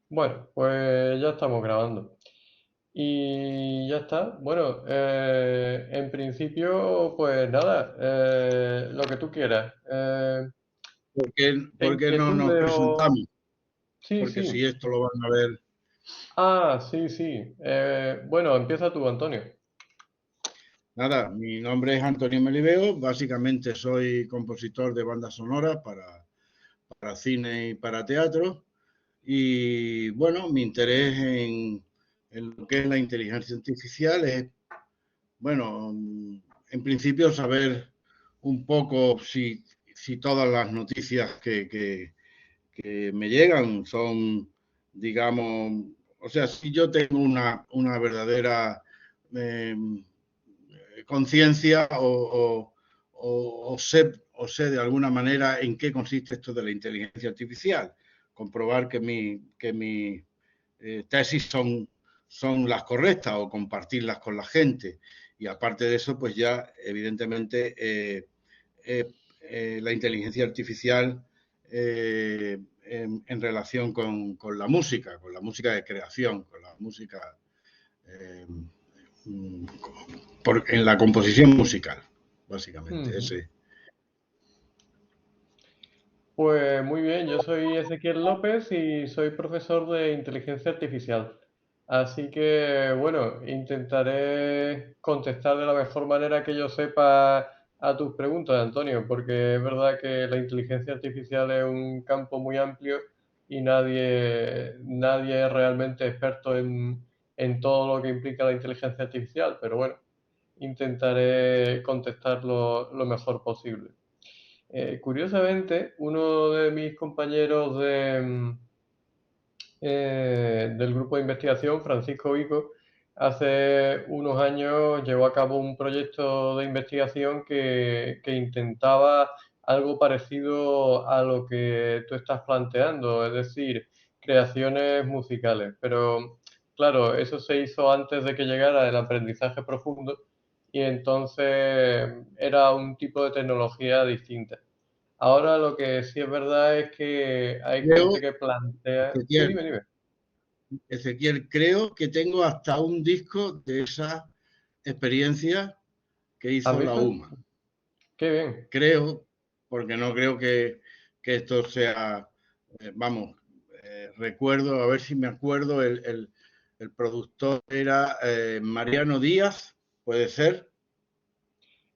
Bueno, pues ya estamos grabando. Y ya está. Bueno, en principio, pues nada, lo que tú quieras. Por qué no nos Inquietudes o... presentamos? Sí, Porque sí. si esto lo van a ver. Ah, sí, sí. Bueno, empieza tú, Antonio. Nada, mi nombre es Antonio Melibeo, básicamente soy compositor de bandas sonoras para cine y para teatro. Y bueno, mi interés en lo que es la inteligencia artificial es, bueno, en principio saber un poco si todas las noticias que me llegan son, digamos, o sea, si yo tengo una verdadera eh, conciencia o sé de alguna manera en qué consiste esto de la inteligencia artificial, comprobar que mi tesis son las correctas o compartirlas con la gente. Y aparte de eso, pues ya evidentemente eh, la inteligencia artificial en relación con la música de creación, con la música eh, en la composición musical, básicamente. Ujú. Ese. Pues muy bien, yo soy Ezequiel López y soy profesor de inteligencia artificial. Así que, bueno, intentaré contestar de la mejor manera que yo sepa a tus preguntas, Antonio, porque es verdad que la inteligencia artificial es un campo muy amplio y nadie es realmente experto en todo lo que implica la inteligencia artificial, pero bueno, intentaré contestar lo mejor posible. Curiosamente, uno de mis compañeros del grupo de investigación, Francisco Vico, hace unos años llevó a cabo un proyecto de investigación que intentaba algo parecido a lo que tú estás planteando, es decir, creaciones musicales. Pero claro, eso se hizo antes de que llegara el aprendizaje profundo y entonces era un tipo de tecnología distinta. Ahora lo que sí es verdad es que hay Creo, gente que plantea... Sí, Ezequiel, dime, dime. Ezequiel, creo que tengo hasta un disco de esa experiencia que ¿Has hizo la visto? UMA. Qué bien. Creo, porque no creo que esto sea, vamos, recuerdo, a ver si me acuerdo, el productor era Mariano Díaz, puede ser.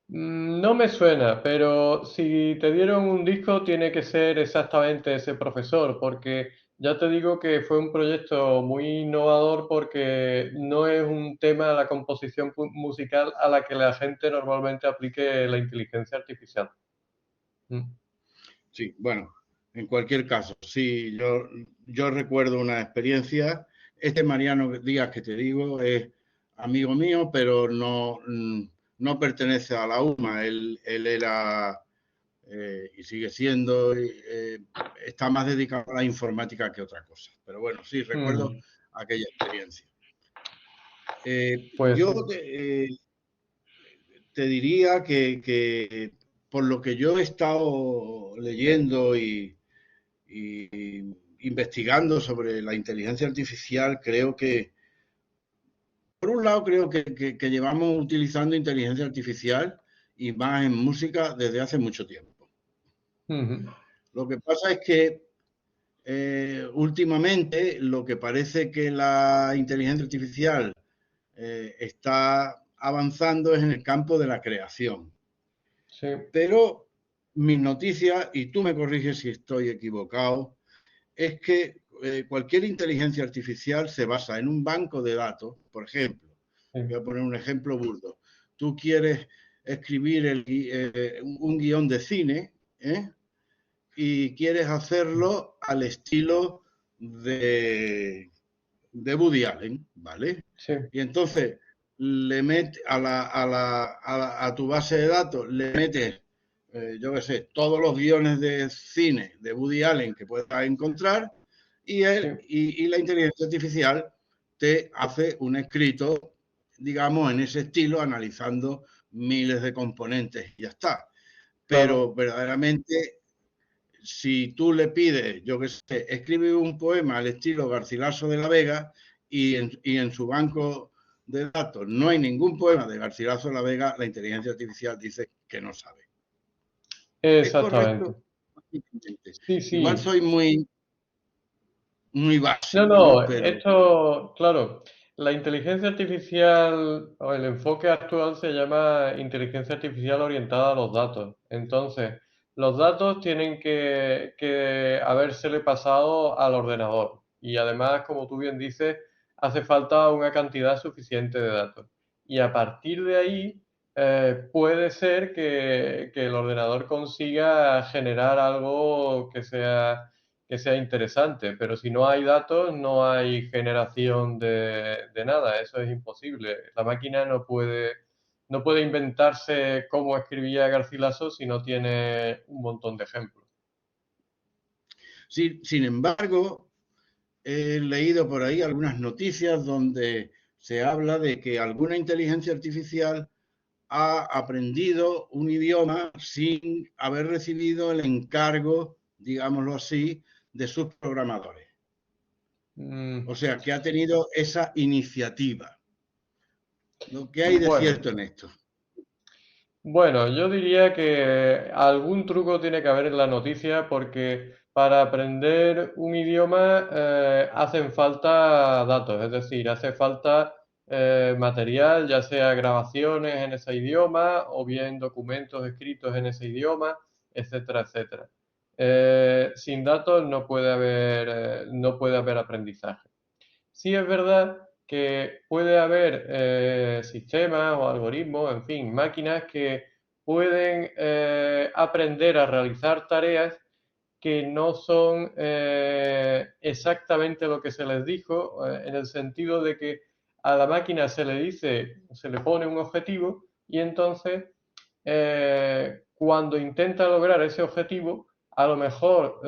No me suena, pero si te dieron un disco tiene que ser exactamente ese profesor, porque ya te digo que fue un proyecto muy innovador porque no es un tema, la composición musical a la que la gente normalmente aplique la inteligencia artificial. Mm. Sí, bueno, en cualquier caso, sí, yo recuerdo una experiencia. Este Mariano Díaz que te digo es amigo mío, pero no pertenece a la UMA. Él era y sigue siendo, está más dedicado a la informática que otra cosa. Pero bueno, sí, recuerdo Mm. aquella experiencia. Pues Yo sí. te diría que por lo que yo he estado leyendo y investigando sobre la inteligencia artificial, creo que, por un lado, creo que llevamos utilizando inteligencia artificial y más en música desde hace mucho tiempo. Ujú. Lo que pasa es que últimamente lo que parece que la inteligencia artificial está avanzando es en el campo de la creación. Sí. Pero mis noticias, y tú me corriges si estoy equivocado, es que cualquier inteligencia artificial se basa en un banco de datos. Por ejemplo, Sí. voy a poner un ejemplo burdo. Tú quieres escribir un guión de cine, ¿eh? Y quieres hacerlo al estilo de Woody Allen, ¿vale? Sí. Y entonces le metes a tu base de datos, le metes, yo qué sé, todos los guiones de cine de Woody Allen que puedas encontrar Sí. y la inteligencia artificial te hace un escrito, digamos, en ese estilo, analizando miles de componentes y ya está. Claro. Pero verdaderamente si tú le pides, yo qué sé, escribe un poema al estilo Garcilaso de la Vega y en su banco de datos no hay ningún poema de Garcilaso de la Vega, la inteligencia artificial dice que no sabe. ¿Es Exactamente. correcto? Sí, Igual sí. soy muy No, básico, ¿no? no, Pero esto, claro, la inteligencia artificial o el enfoque actual se llama inteligencia artificial orientada a los datos. Entonces, los datos tienen que habérsele pasado al ordenador. Y además, como tú bien dices, hace falta una cantidad suficiente de datos. Y a partir de ahí, puede ser que el ordenador consiga generar algo que sea interesante, pero si no hay datos, no hay generación de nada, eso es imposible. La máquina no puede inventarse cómo escribía Garcilaso si no tiene un montón de ejemplos. sin embargo, he leído por ahí algunas noticias donde se habla de que alguna inteligencia artificial ha aprendido un idioma sin haber recibido el encargo, digámoslo así, de sus programadores. Mm, O sea, que ha tenido esa iniciativa. ¿Lo que hay de bueno, cierto en esto? bueno, yo diría que algún truco tiene que haber en la noticia porque para aprender un idioma hacen falta datos, es decir, hace falta material, ya sea grabaciones en ese idioma o bien documentos escritos en ese idioma, etcétera, etcétera. Sin datos no puede haber aprendizaje. Sí es verdad que puede haber sistemas o algoritmos, en fin, máquinas que pueden aprender a realizar tareas que no son exactamente lo que se les dijo, en el sentido de que a la máquina se le dice, se le pone un objetivo y entonces cuando intenta lograr ese objetivo, a lo mejor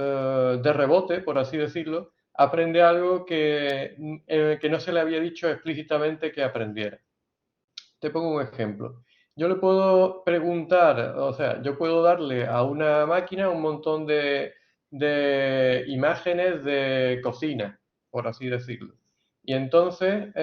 de rebote, por así decirlo, aprende algo que no se le había dicho explícitamente que aprendiera. Te pongo un ejemplo. Yo le puedo preguntar, o sea, yo puedo darle a una máquina un montón de imágenes de cocina, por así decirlo. Y entonces,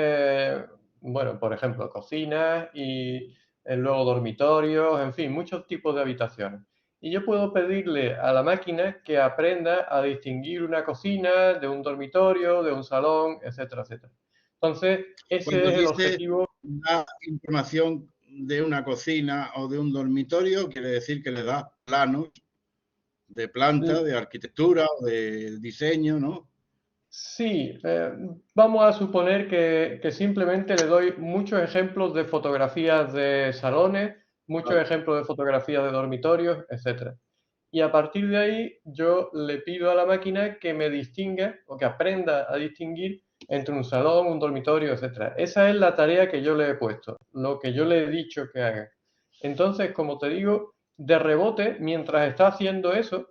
bueno, por ejemplo, cocinas y luego dormitorios, en fin, muchos tipos de habitaciones. Y yo puedo pedirle a la máquina que aprenda a distinguir una cocina de un dormitorio, de un salón, etcétera, etcétera. Entonces, ese Cuando es el dice objetivo. da información de una cocina o de un dormitorio, quiere decir que le da planos de planta, de arquitectura o de diseño, ¿no? Sí, vamos a suponer que simplemente le doy muchos ejemplos de fotografías de salones, muchos Vale. ejemplos de fotografías de dormitorios, etcétera. Y a partir de ahí yo le pido a la máquina que me distinga o que aprenda a distinguir entre un salón, un dormitorio, etcétera. Esa es la tarea que yo le he puesto, lo que yo le he dicho que haga. Entonces, como te digo, de rebote, mientras está haciendo eso,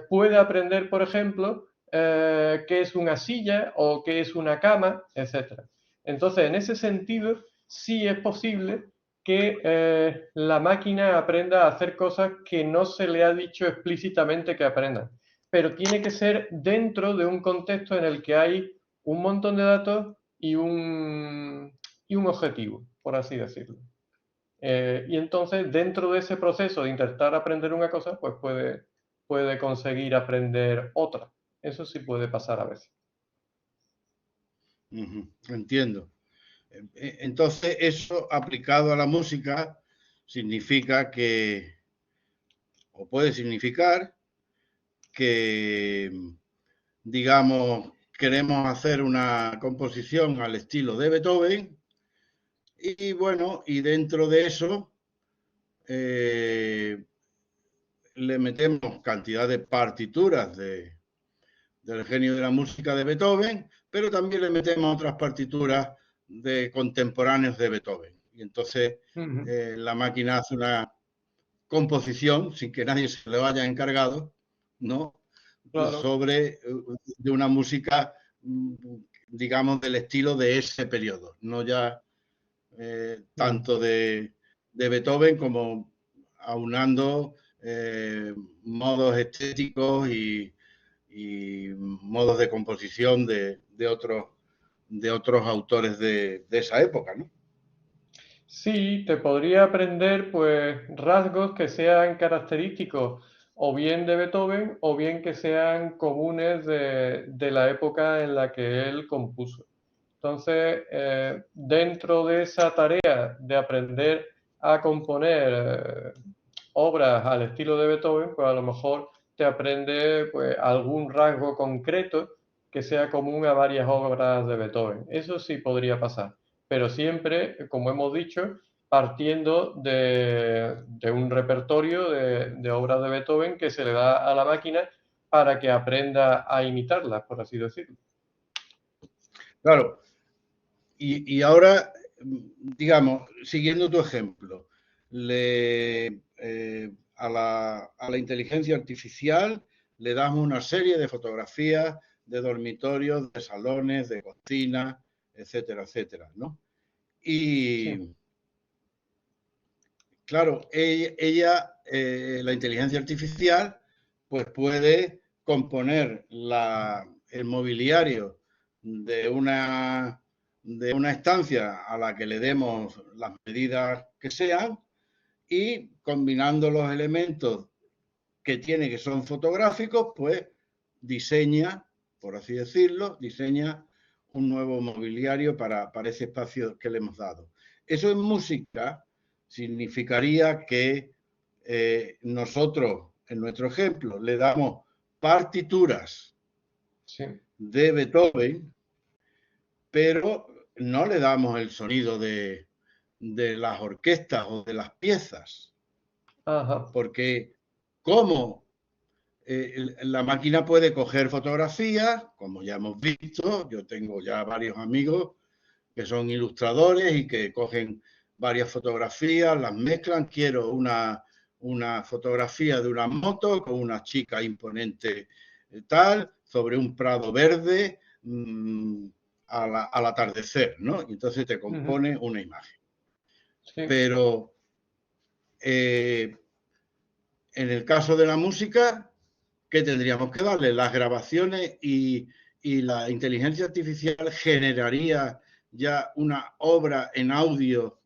puede aprender, por ejemplo, qué es una silla o qué es una cama, etcétera. Entonces, en ese sentido, sí es posible que la máquina aprenda a hacer cosas que no se le ha dicho explícitamente que aprenda, pero tiene que ser dentro de un contexto en el que hay un montón de datos y un objetivo, por así decirlo. Y entonces, dentro de ese proceso de intentar aprender una cosa, pues puede conseguir aprender otra. Eso sí puede pasar a veces. Entiendo. Entonces, eso aplicado a la música significa que, o puede significar que, digamos, queremos hacer una composición al estilo de Beethoven y bueno, y dentro de eso eh, le metemos cantidad de partituras del genio de la música de Beethoven, pero también le metemos otras partituras de contemporáneos de Beethoven. Y entonces Ujú, la máquina hace una composición sin que nadie se le vaya encargado, ¿no? claro. Sobre de una música, digamos, del estilo de ese periodo, no ya Mm, tanto de Beethoven como aunando modos estéticos y modos de composición de otros autores de esa época, ¿no? Sí, te podría aprender pues rasgos que sean característicos o bien de Beethoven o bien que sean comunes de la época en la que él compuso. Entonces, dentro de esa tarea de aprender a componer obras al estilo de Beethoven, pues a lo mejor te aprende pues, algún rasgo concreto que sea común a varias obras de Beethoven. Eso sí podría pasar, pero siempre, como hemos dicho, partiendo de un repertorio de obras de Beethoven que se le da a la máquina para que aprenda a imitarlas, por así decirlo. Claro, y ahora, digamos, siguiendo tu ejemplo, a la inteligencia artificial le damos una serie de fotografías de dormitorios, de salones, de cocinas, etcétera, etcétera, ¿no? Sí. Y claro, la inteligencia artificial, pues puede componer el mobiliario de de una estancia a la que le demos las medidas que sean y combinando los elementos que tiene que son fotográficos, pues diseña, por así decirlo, diseña un nuevo mobiliario para ese espacio que le hemos dado. Eso en música significaría que nosotros, en nuestro ejemplo, le damos partituras Sí. de Beethoven, pero no le damos el sonido de las orquestas o de las piezas, Ajá. porque ¿cómo la máquina puede coger fotografías, como ya hemos visto? Yo tengo ya varios amigos que son ilustradores y que cogen varias fotografías, las mezclan. Quiero una fotografía de una moto con una chica imponente tal, sobre un prado verde al atardecer, ¿no? Y entonces te Ujú. compone una imagen. Sí. Pero en el caso de la música, ¿qué tendríamos que darle? Las grabaciones y la inteligencia artificial generaría ya una obra en audio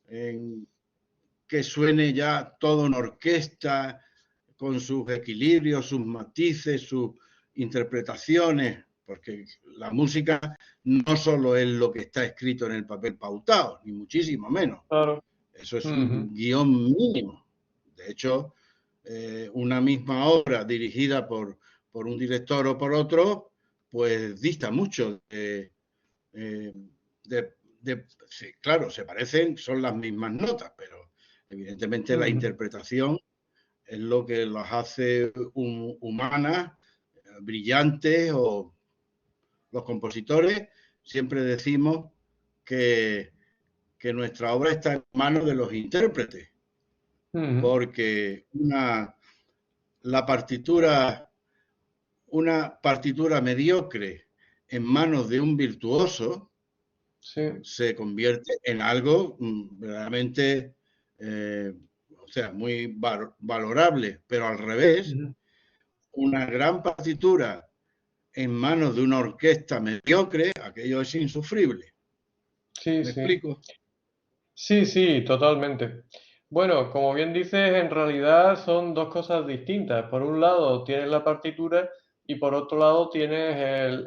en, que suene ya todo en orquesta, con sus equilibrios, sus matices, sus interpretaciones, porque la música no solo es lo que está escrito en el papel pautado, ni muchísimo menos. Claro. Eso es Ujú. un guión mínimo. De hecho, una misma obra dirigida por un director o por otro, pues dista mucho eh, de, sí, claro, se parecen, son las mismas notas, pero evidentemente la Ujú. interpretación es lo que las hace humanas, brillantes, o los compositores siempre decimos que, que nuestra obra está en manos de los intérpretes, Ujú. porque la partitura, una partitura mediocre en manos de un virtuoso Sí. se convierte en algo verdaderamente, o sea, muy valorable, pero al revés, Ujú. una gran partitura en manos de una orquesta mediocre, aquello es insufrible. Sí, ¿Me sí. explico? Sí, sí, totalmente. Bueno, como bien dices, en realidad son dos cosas distintas. Por un lado tienes la partitura y por otro lado tienes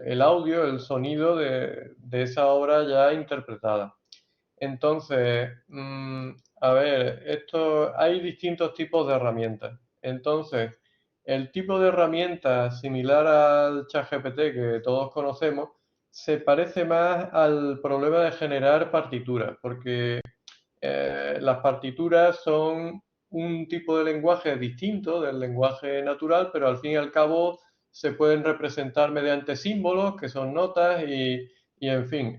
el audio, el sonido de esa obra ya interpretada. Entonces, a ver, hay distintos tipos de herramientas. Entonces, el tipo de herramienta similar al ChatGPT que todos conocemos se parece más al problema de generar partituras, porque las partituras son un tipo de lenguaje distinto del lenguaje natural, pero al fin y al cabo se pueden representar mediante símbolos, que son notas, y en fin,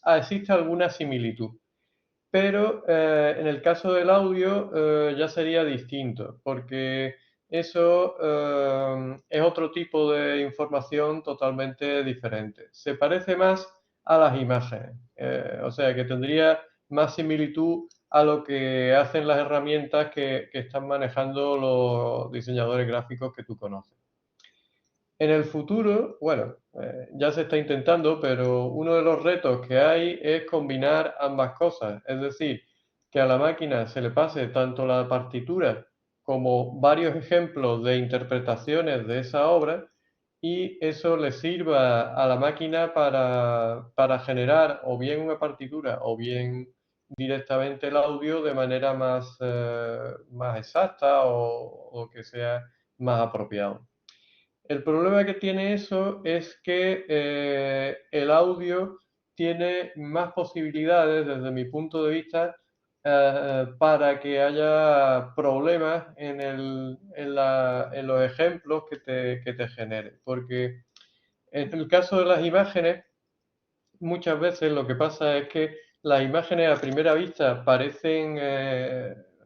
existe alguna similitud. Pero en el caso del audio ya sería distinto, porque eso es otro tipo de información totalmente diferente. Se parece más a las imágenes, o sea que tendría más similitud a lo que hacen las herramientas que están manejando los diseñadores gráficos que tú conoces. En el futuro, bueno, ya se está intentando, pero uno de los retos que hay es combinar ambas cosas, es decir, que a la máquina se le pase tanto la partitura como varios ejemplos de interpretaciones de esa obra y eso le sirva a la máquina para generar o bien una partitura o bien directamente el audio de manera más exacta o que sea más apropiado. El problema que tiene eso es que el audio tiene más posibilidades, desde mi punto de vista, para que haya problemas en los ejemplos que te genere. Porque en el caso de las imágenes, muchas veces lo que pasa es que las imágenes a primera vista parecen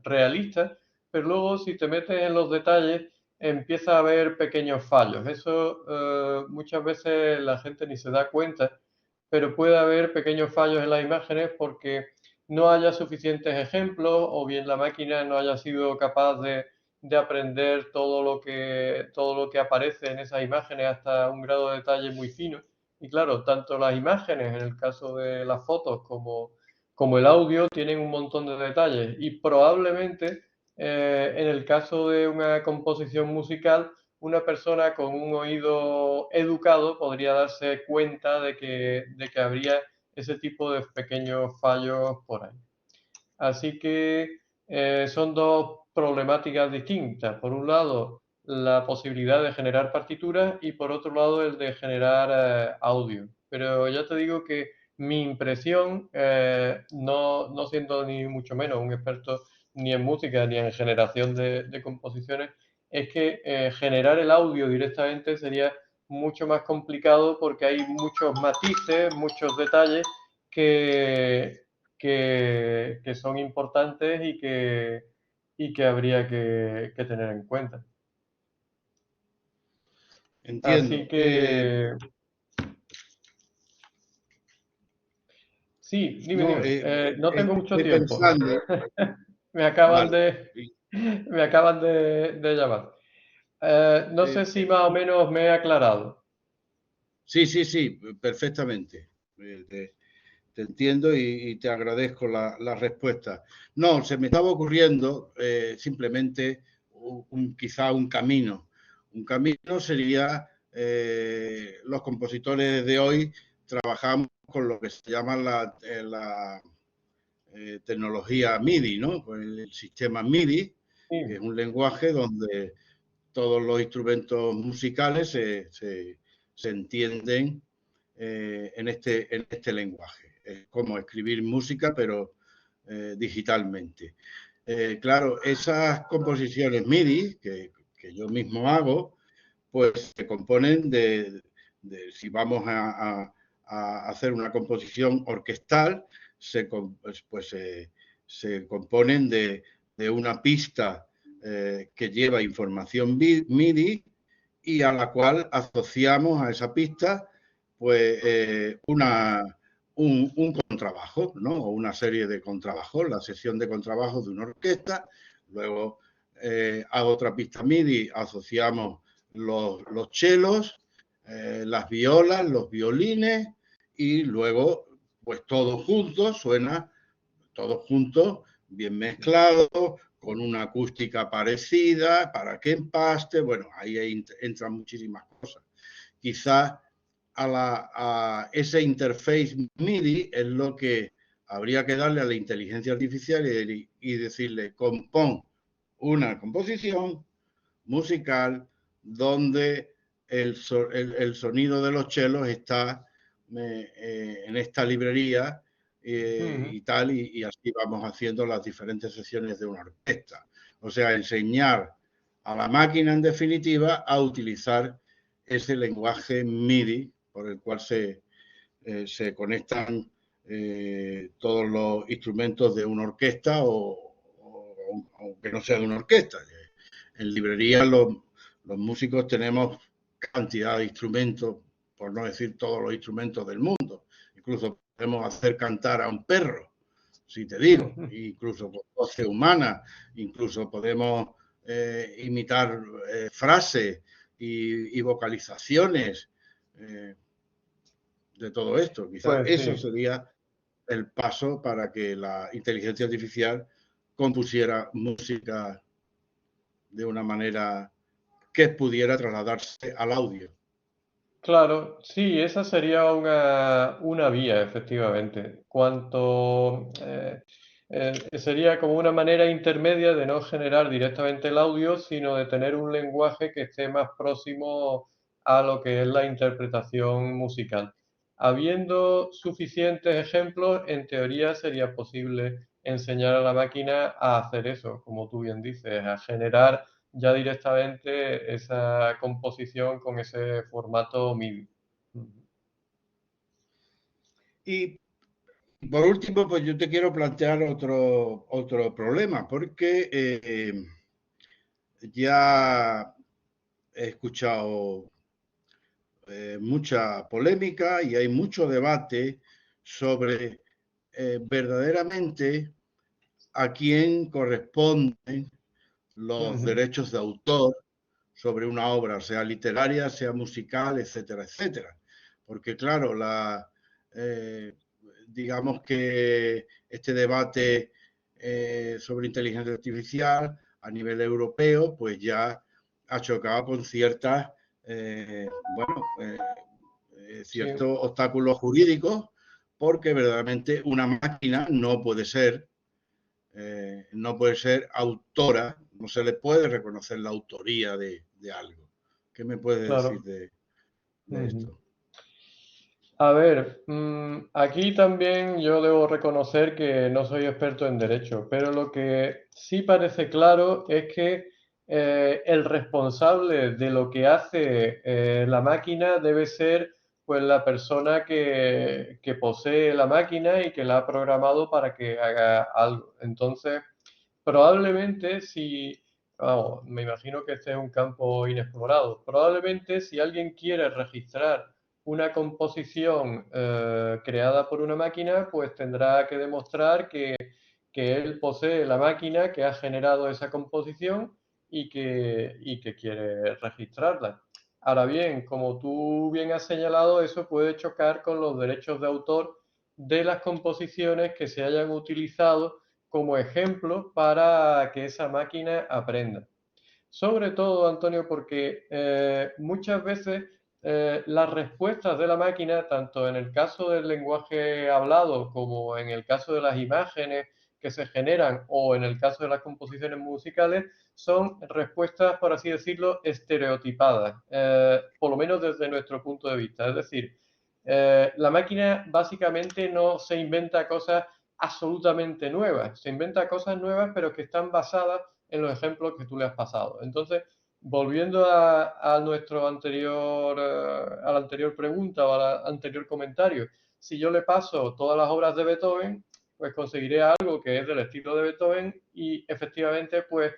realistas, pero luego si te metes en los detalles empieza a haber pequeños fallos. Eso muchas veces la gente ni se da cuenta, pero puede haber pequeños fallos en las imágenes porque no haya suficientes ejemplos o bien la máquina no haya sido capaz de aprender todo lo que aparece en esas imágenes hasta un grado de detalle muy fino. Y claro, tanto las imágenes, en el caso de las fotos, como el audio, tienen un montón de detalles. Y probablemente, en el caso de una composición musical, una persona con un oído educado podría darse cuenta de que habría ese tipo de pequeños fallos por ahí. Así que son dos problemáticas distintas. Por un lado, la posibilidad de generar partituras y por otro lado, el de generar audio. Pero ya te digo que mi impresión, no siendo ni mucho menos un experto ni en música ni en generación de composiciones, es que generar el audio directamente sería mucho más complicado porque hay muchos matices, muchos detalles que, que son importantes y que habría que tener en cuenta. Así Entiendo. que sí, dime, No, dime. No tengo mucho estoy tiempo. pensando, Me acaban vale. de, me acaban de llamar. No sé Eh, si eh, más o menos me he aclarado. sí, sí, sí, perfectamente. Te entiendo y te agradezco la respuesta. No, se me estaba ocurriendo simplemente quizá un camino. Un camino sería, los compositores de hoy trabajamos con lo que se llama la tecnología MIDI, ¿no? Con el sistema MIDI, que es Sí. un lenguaje donde todos los instrumentos musicales se entienden en este lenguaje. Es como escribir música, pero digitalmente. Claro, esas composiciones MIDI que yo mismo hago, pues se componen si vamos a hacer una composición orquestal, se componen de una pista que lleva información MIDI y a la cual asociamos a esa pista pues un contrabajo, ¿no? O una serie de contrabajos, la sección de contrabajos de una orquesta, luego a otra pista MIDI asociamos los chelos, las violas, los violines y luego pues todos juntos, bien mezclados, con una acústica parecida, para que empaste, bueno, ahí entran muchísimas cosas. Quizás a ese interface MIDI es lo que habría que darle a la inteligencia artificial y decirle, compón una composición musical donde el sonido de los chelos está en esta librería Ujú. y tal, y así vamos haciendo las diferentes sesiones de una orquesta. O sea, enseñar a la máquina, en definitiva, a utilizar ese lenguaje MIDI por el cual se conectan todos los instrumentos de una orquesta o aunque no sea de una orquesta. En librería los músicos tenemos cantidad de instrumentos, por no decir todos los instrumentos del mundo. Incluso podemos hacer cantar a un perro, si te digo, incluso con voces humanas, incluso podemos imitar frases y vocalizaciones de todo esto. Quizás Pues eso sí. sería el paso para que la inteligencia artificial compusiera música de una manera que pudiera trasladarse al audio. Claro, sí, esa sería una vía, efectivamente. Sería como una manera intermedia de no generar directamente el audio, sino de tener un lenguaje que esté más próximo a lo que es la interpretación musical. Habiendo suficientes ejemplos, en teoría sería posible enseñar a la máquina a hacer eso, como tú bien dices, a generar ya directamente esa composición con ese formato MIDI. Y por último, pues yo te quiero plantear otro problema, porque ya he escuchado mucha polémica y hay mucho debate sobre verdaderamente a quién corresponden los Ujú. derechos de autor sobre una obra, sea literaria, sea musical, etcétera, etcétera. Porque claro, digamos que este debate sobre inteligencia artificial a nivel europeo, pues ya ha chocado con ciertas, bueno, Sí, ciertos obstáculos jurídicos, porque verdaderamente una máquina no puede ser autora, no se le puede reconocer la autoría de algo. ¿Qué me puedes decir claro. de Ujú. esto? A ver, aquí también yo debo reconocer que no soy experto en derecho, pero lo que sí parece claro es que el responsable de lo que hace la máquina debe ser pues la persona que posee la máquina y que la ha programado para que haga algo. Entonces, probablemente si, vamos, me imagino que este es un campo inexplorado, probablemente si alguien quiere registrar una composición creada por una máquina, pues tendrá que demostrar que él posee la máquina que ha generado esa composición y que quiere registrarla. Ahora bien, como tú bien has señalado, eso puede chocar con los derechos de autor de las composiciones que se hayan utilizado como ejemplo para que esa máquina aprenda. Sobre todo, Antonio, porque muchas veces las respuestas de la máquina, tanto en el caso del lenguaje hablado como en el caso de las imágenes que se generan o en el caso de las composiciones musicales, son respuestas, por así decirlo, estereotipadas, por lo menos desde nuestro punto de vista. Es decir, la máquina básicamente no se inventa cosas absolutamente nuevas, se inventa cosas nuevas pero que están basadas en los ejemplos que tú le has pasado. Entonces, volviendo a nuestro anterior, a la anterior pregunta o al anterior comentario, si yo le paso todas las obras de Beethoven, pues conseguiré algo que es del estilo de Beethoven y efectivamente, pues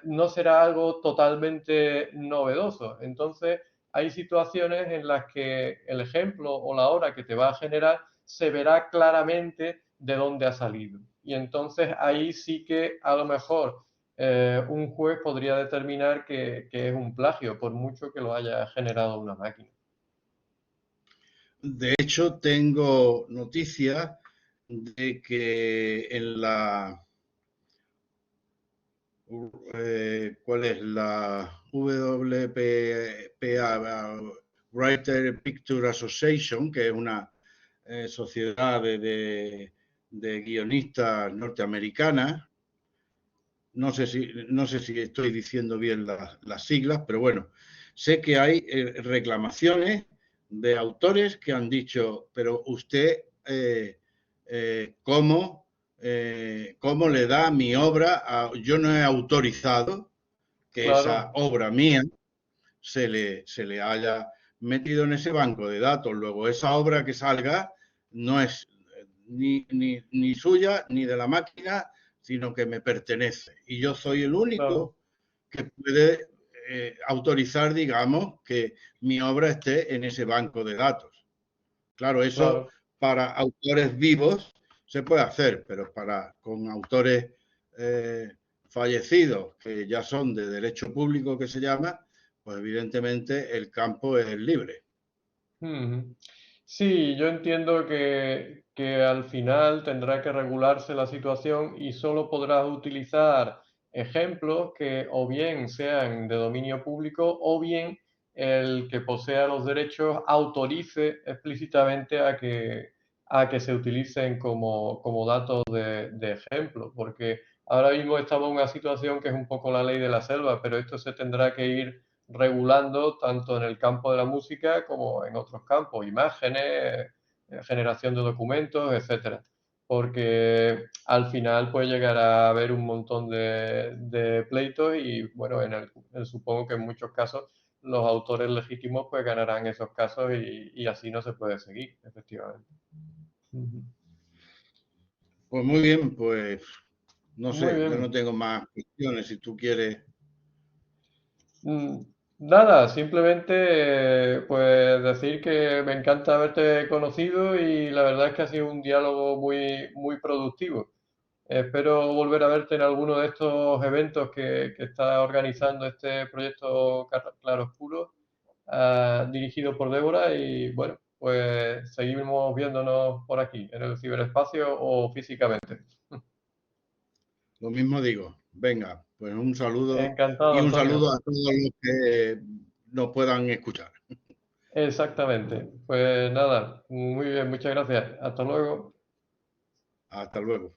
no será algo totalmente novedoso. Entonces, hay situaciones en las que el ejemplo o la obra que te va a generar se verá claramente de dónde ha salido. Y entonces ahí sí que a lo mejor un juez podría determinar que es un plagio, por mucho que lo haya generado una máquina. De hecho, tengo noticias de que en ¿cuál es? La WPA, Writer Picture Association, que es una sociedad de guionistas norteamericanas. No sé si estoy diciendo bien las siglas, pero bueno, sé que hay reclamaciones de autores que han dicho, pero usted, ¿cómo le da mi obra? Yo no he autorizado que esa Claro, obra mía se le haya metido en ese banco de datos. Luego, esa obra que salga no es ni suya ni de la máquina, sino que me pertenece. Y yo soy el claro, único que puede autorizar, digamos, que mi obra esté en ese banco de datos. Claro, eso claro, para autores vivos se puede hacer, pero con autores fallecidos, que ya son de derecho público, que se llama, pues evidentemente el campo es libre. Ujú. Sí, yo entiendo que al final tendrá que regularse la situación y solo podrás utilizar ejemplos que o bien sean de dominio público o bien el que posea los derechos autorice explícitamente a que se utilicen como datos de ejemplo, porque ahora mismo estamos en una situación que es un poco la ley de la selva, pero esto se tendrá que ir regulando tanto en el campo de la música como en otros campos, imágenes, generación de documentos, etcétera. Porque al final puede llegar a haber un montón de pleitos y bueno, supongo que en muchos casos los autores legítimos pues ganarán esos casos y así no se puede seguir, efectivamente. Ujú. Pues muy bien, pues no Muy sé, yo no bien. tengo más cuestiones. Si tú quieres. Mm, Nada, simplemente pues decir que me encanta haberte conocido y la verdad es que ha sido un diálogo muy productivo. Espero volver a verte en alguno de estos eventos que está organizando este proyecto Claroscuro, dirigido por Débora y bueno, pues seguimos viéndonos por aquí, en el ciberespacio o físicamente. Lo mismo digo. Venga, pues un saludo Encantado, y un Antonio. saludo a todos los que nos puedan escuchar. Exactamente. Pues nada, muy bien, muchas gracias. Hasta luego. Hasta luego.